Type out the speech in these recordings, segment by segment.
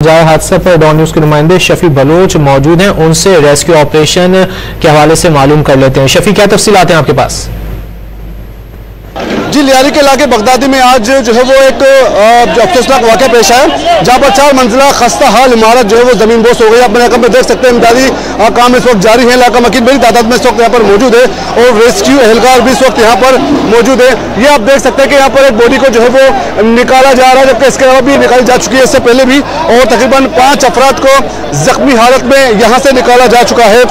हादसा पर don news के नुमाइंदे शफी बलोच मौजूद हैं, उनसे रेस्क्यू ऑपरेशन के हवाले से मालूम कर लेते हैं। शफी, क्या तफसीलात हैं आपके पास? जी, लियारी के इलाके बगदादी में आज जो है वो एक अफसोसनाक वाक़या पेश आया, जहाँ पर 4 मंजिला खस्ता हाल इमारत जो है वो जमीन बोस हो गई। आप इलाके में देख सकते हैं इमदादी काम इस वक्त जारी है। इलाका मकीन बड़ी तादाद में इस वक्त यहाँ पर मौजूद है और रेस्क्यू एहलकार भी इस वक्त यहाँ पर मौजूद है। ये आप देख सकते हैं कि यहाँ पर एक बॉडी को जो है वो निकाला जा रहा है, जबकि इसके अलावा भी निकाली जा चुकी है इससे पहले भी, और तकरीबन 5 अफराद को जख्मी हालत में यहाँ से निकाला जा चुका है।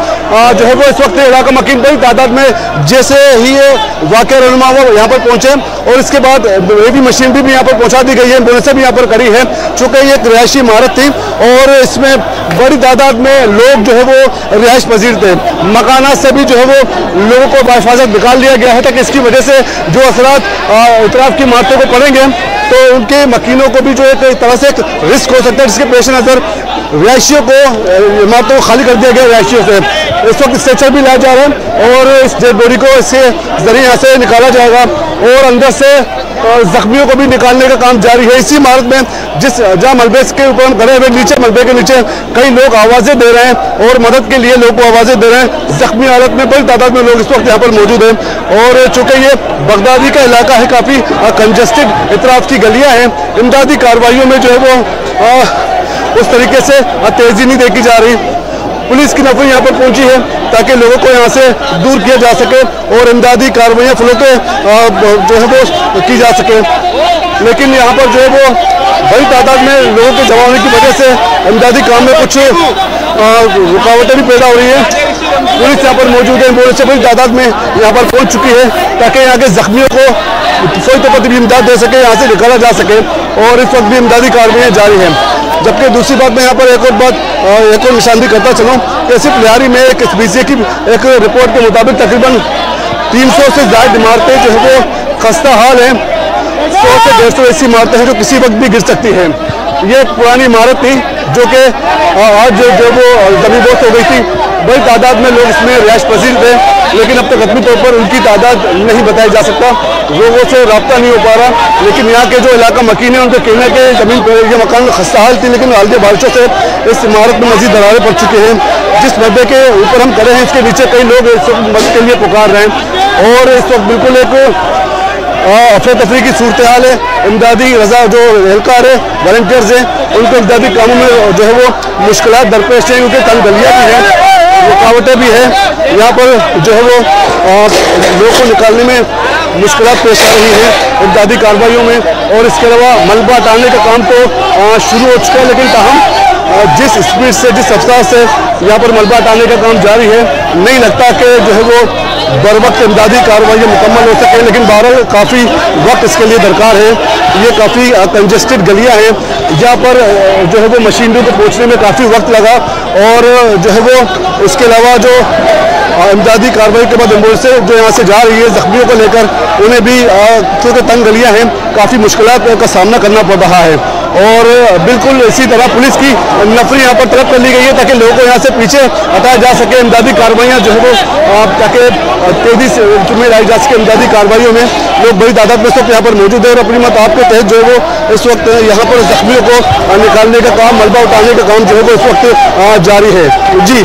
जो है वो इस वक्त इलाका मकीन बड़ी तादाद में जैसे ही ये वाक़या रहनुमा हुआ यहाँ पर पहुंचे और इसके बाद हेवी मशीनरी भी यहाँ पर पहुंचा दी गई है, एम्बुलेंसें भी यहाँ पर खड़ी है। चूंकि ये एक रिहायशी इमारत थी और इसमें बड़ी तादाद में लोग जो है वो रिहाइश पजीर थे। मकानात से भी जो है वो लोगों को बाहिफाजत निकाल लिया गया है, ताकि इसकी वजह से जो असरात इतराफ की इमारतों को पड़ेंगे तो उनके मकीनों को भी जो एक तरह से एक रिस्क हो सकता है, जिसके पेश नज़र रिहायशियों को इमारतों को खाली कर दिया गया रिहायशियों से। इस वक्त स्ट्रेचर भी लाया जा रहा है और इस डेड बॉडी को इसके जरिए यहाँ से निकाला जाएगा और अंदर से जख्मियों को भी निकालने का काम जारी है। इसी इमारत में जहाँ मलबे के ऊपर हम खड़े हुए, नीचे मलबे के नीचे कई लोग आवाज़ें दे रहे हैं और मदद के लिए लोगों को आवाज़ें दे रहे हैं। जख्मी हालत में बड़ी तादाद में लोग इस वक्त यहाँ पर मौजूद हैं और चूँकि ये बगदादी का इलाका है, काफ़ी कंजस्टेड इतराफ की गलियाँ हैं, इमदादी कार्रवाइयों में जो है वो उस तरीके से तेज़ी नहीं देखी जा रही। पुलिस की नफरी यहाँ पर पहुंची है ताकि लोगों को यहाँ से दूर किया जा सके और इमदादी कार्रवाइयाँ फलों जो है वो की जा सके। लेकिन यहाँ पर जो है वो बड़ी तादाद में लोगों के जमा होने की वजह से इमदादी काम में कुछ रुकावटें भी पैदा हो रही है। पुलिस यहाँ पर मौजूद है, एम्बुलेंस से बड़ी तादाद में यहाँ पर पहुँच चुकी है ताकि यहाँ के जख्मियों को फौरी तौर पर भी इमदाद दे सके, यहाँ से निकाला जा सके और इस वक्त भी इमदादी कार्रवाइयाँ जारी हैं। जबकि दूसरी बात मैं यहाँ पर एक और निशानदेही करता चलूँ कि सिर्फ लियारी में एक SBC की एक रिपोर्ट के मुताबिक तकरीबन 300 से ज़्यादा इमारतें जो है वो खस्ता हाल हैं। 100 से 150 ऐसी इमारतें हैं जो किसी वक्त भी गिर सकती हैं। ये एक पुरानी इमारत थी जो कि आज जो वो जमीन बोस हो गई थी। बड़ी तादाद में लोग इसमें रिहाइश पजीर थे, लेकिन अब तक हतमी तौर पर उनकी तादाद नहीं बताई जा सकता, लोगों से रब्ता नहीं हो पा रहा। लेकिन यहाँ के जो इलाका मकीन है उनके कहने के जमीन पर ये मकान खस्ता हाल थी, लेकिन हाल की बारिशों से इस इमारत में मजीद दरारें पड़ चुकी हैं। जिस मलबे के ऊपर हम खड़े हैं इसके नीचे कई लोग इस वक्त मदद के लिए पुकार रहे हैं और इस वक्त बिल्कुल एक अफरा तफरी की सूरत हाल है। इमदादी रजा जो एहलकार है, वॉलंटियर्स हैं, उनको इमदादी कामों में जो है वो मुश्किलात दरपेश हैं क्योंकि तंग गलियाँ भी हैं, रुकावटें भी हैं। यहाँ पर जो है वो लोगों को निकालने में मुश्किलात पेश आ रही हैं इमदादी कार्रवाइयों में। और इसके अलावा मलबा हटाने का काम तो शुरू हो चुका है, लेकिन ताहम जिस स्पीड से, जिस रफ्तार से यहाँ पर मलबा हटाने का काम जारी है, नहीं लगता कि जो है वो बर वक्त इमदादी कार्रवाई मुकम्मल हो सके। लेकिन बहरहाल काफ़ी वक्त इसके लिए दरकार है। ये काफ़ी कंजस्टेड गलियाँ हैं जहाँ पर जो है वो मशीनरी को पहुँचने में काफ़ी वक्त लगा और जो है वो इसके अलावा जो इमदादी कार्रवाई के बाद एम्बुलेंस जो यहाँ से जा रही है जख्मियों को लेकर, उन्हें भी क्योंकि तंग गलियाँ हैं काफ़ी मुश्किलात का सामना करना पड़ रहा है। और बिल्कुल इसी तरह पुलिस की नफरी यहाँ पर तलब कर ली गई है ताकि लोगों को यहाँ से पीछे हटाया जा सके। इमदादी कार्रवाइयाँ जो है वो ताकि तेज़ी से में लाई जा सके। इमदादी कार्रवाइयों में लोग बड़ी तादाद में सब यहाँ पर मौजूद है और अपनी मत आपके तहत जो है वो इस वक्त यहाँ पर जख्मियों को निकालने का काम, मलबा उठाने का काम जो है वो इस वक्त जारी है। जी।